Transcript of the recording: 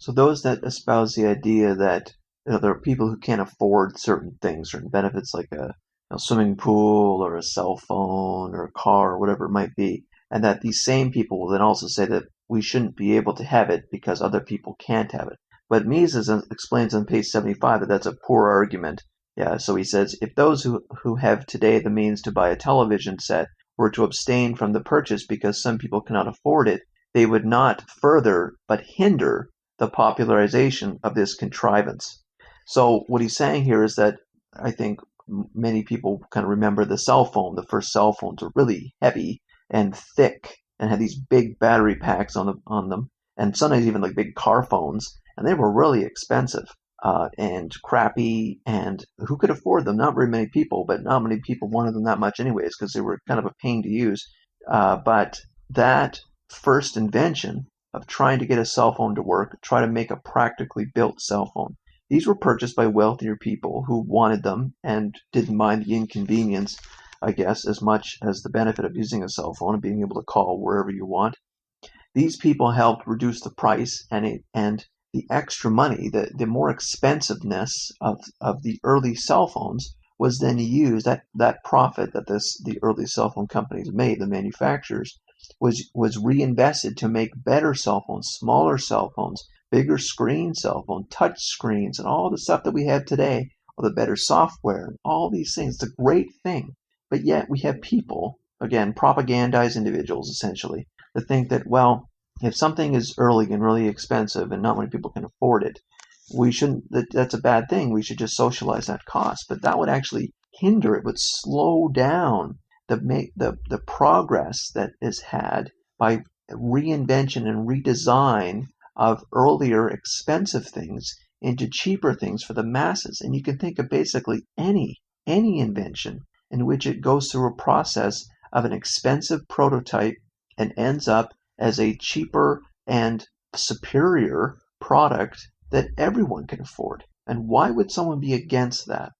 So those that espouse the idea that there are people who can't afford certain things, certain benefits like a swimming pool or a cell phone or a car or whatever it might be, and that these same people will then also say that we shouldn't be able to have it because other people can't have it. But Mises explains on page 75 that that's a poor argument. Yeah, so he says if those who have today the means to buy a television set were to abstain from the purchase because some people cannot afford it, they would not further but hinder the popularization of this contrivance. So what he's saying here is that I think many people kind of remember the cell phone. The first cell phones were really heavy and thick and had these big battery packs on them, and sometimes even like big car phones, and they were really expensive and crappy. And who could afford them? Not very many people, but not many people wanted them that much anyways because they were kind of a pain to use. But that first invention of trying to get a cell phone to work, try to make a practically built cell phone. These were purchased by wealthier people who wanted them and didn't mind the inconvenience, I guess, as much as the benefit of using a cell phone and being able to call wherever you want. These people helped reduce the price and the extra money, the more expensiveness of the early cell phones was then used, that profit that the early cell phone companies made, the manufacturers, was reinvested to make better cell phones, smaller cell phones, bigger screen cell phone, touch screens, and all the stuff that we have today, all the better software, and all these things. It's a great thing. But yet we have people, again, propagandized individuals essentially, that think that, well, if something is early and really expensive and not many people can afford it, we shouldn't, that's a bad thing. We should just socialize that cost. But that would actually hinder, it would slow down the progress that is had by reinvention and redesign of earlier expensive things into cheaper things for the masses. And you can think of basically any invention in which it goes through a process of an expensive prototype and ends up as a cheaper and superior product that everyone can afford. And why would someone be against that?